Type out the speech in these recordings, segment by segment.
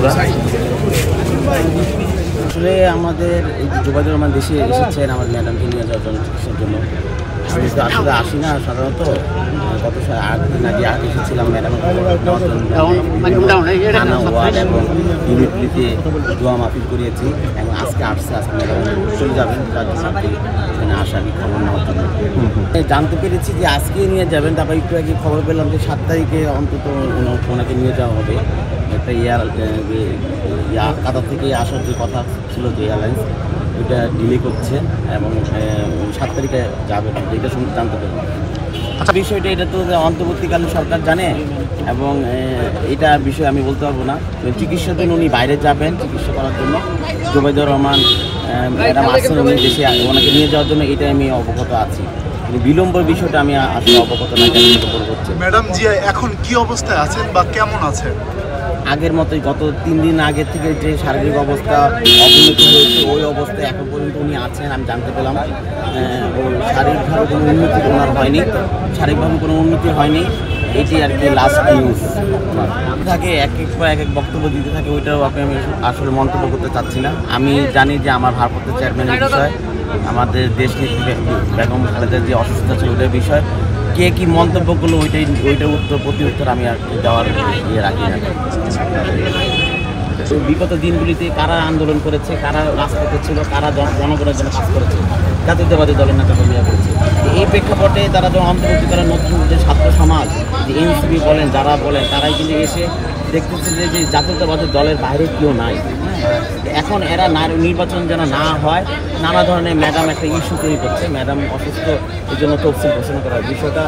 আমরা। আসলে আমাদের এই যোগাযোগ আমার দেশে এসেছেন আমার ম্যাডামকে নিয়ে যাওয়ার জন্য চিকিৎসার জন্য। আমি তো আসলে আসি না সাধারণত, গত 8 দিন আগে এসেছিলাম ম্যাডামের থানা ওয়ার্ড এবং ইউনিটলিতে দোয়া মাফিল করিয়েছি এবং আজকে ম্যাডাম চলে যাবেন, তার জন্য এখানে আসামি খবর নেওয়ার জন্য জানতে পেরেছি যে আজকে নিয়ে যাবেন। তারপর একটু আগে খবর পেলাম যে 7 তারিখে অন্তত ওনাকে নিয়ে যাওয়া হবে। একটা কাতার থেকে আসার যে কথা ছিল যে এয়ারলাইন্স, ওইটা ডিলে করছে এবং 7 তারিখে যাবে, এটা জানতে পেলাম। আচ্ছা, বিষয়টা এটা তো অন্তর্বর্তীকালীন সরকার জানে এবং এটা বিষয়ে আমি বলতে পারবো না। চিকিৎসার জন্য উনি বাইরে যাবেন চিকিৎসা করার জন্য। জুবাইদুর রহমান ম্যাডাম আসছেন উনি দেশে, ওনাকে নিয়ে যাওয়ার জন্য এটা আমি অবগত আছি, কিন্তু বিলম্বের বিষয়টা আমি আসলে অবগত না। হচ্ছে ম্যাডাম জিয়া এখন কি অবস্থায় আছেন বা কেমন আছেন? আগের মতোই গত 3 দিন আগে থেকে যে শারীরিক অবস্থা অবনতি হয়েছে ওই অবস্থায় এখন পর্যন্ত উনি আছেন। আমি জানতে পেলাম শারীরিকভাবে কোনো উন্নতি ওনার হয়নি, শারীরিকভাবে কোনো উন্নতি হয়নি। এটি আর কি লাস্ট নিউজ থাকে, এক এক বক্তব্য দিতে থাকে, ওইটাও আমি আসলে মন্তব্য করতে চাচ্ছি না। আমি জানি যে আমার ভারপ্রাপ্ত চেয়ারম্যানের বিষয়, আমাদের দেশ বেগম খালেদার যে অসুস্থতা ছিল ওইটার বিষয়, কে কী মন্তব্য করলো ওইটার প্রতি উত্তর আমি আর দেওয়ার রাখি না। বিগত দিনগুলিতে কারা আন্দোলন করেছে, কারা রাজপথে ছিল, কারা জনগণের জন্য কাজ করেছে, জাতীয়তাবাদী দলের নেতা কর্মীরা করেছে। এই প্রেক্ষাপটে তারা যখন অন্তর্বর্তীকালীন নতুন যে ছাত্র সমাজ, যে এনসিপি বলেন, যারা বলেন, তারাই কিন্তু এসে দেখতেছে যে জাতীয়তাবাদী দলের বাইরে কেউ নাই। এখন এরা নির্বাচন যেন না হয় নানা ধরনের ম্যাডাম একটা ইস্যু তৈরি করছে, ম্যাডাম অসুস্থ, এই জন্য তফসিল ঘোষণা করার বিষয়টা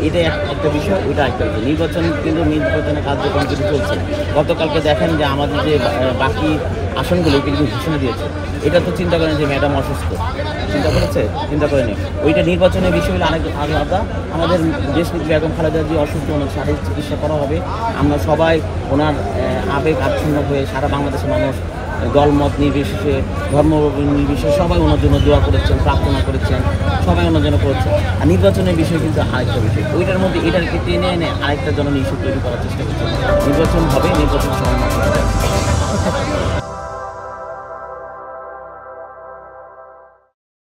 এটা একটা বিষয়, ওইটা একটা বিষয়। নির্বাচনের কার্যক্রম কিন্তু চলছে। গতকালকে দেখেন যে আমাদের যে বাকি আসনগুলো ওইটা কিন্তু ঘোষণা দিয়েছে। এটা তো চিন্তা করেন যে ম্যাডাম অসুস্থ, চিন্তা করেনি। ওইটা নির্বাচনের বিষয় হলে আলাদা। আমাদের দেশনেত্রী বেগম খালেদা জিয়া অসুস্থ, ওনার শারীরিক চিকিৎসা করা হবে। আমরা সবাই ওনার আবেগ আচ্ছন্ন হয়ে সারা বাংলাদেশের মানুষ দলমত নির্বিশেষে, ধর্ম নির্বিশেষে সবাই ওনার জন্য দোয়া করেছেন, প্রার্থনা করেছেন, সবাই ওনার জন্য করেছেন। আর নির্বাচনের বিষয় কিন্তু আরেকটা বিষয়, ওইটার মধ্যে এটাকে টেনে এনে আরেকটা জন্য ইস্যু তৈরি করার চেষ্টা করছেন। নির্বাচন হবে, নির্বাচন সময়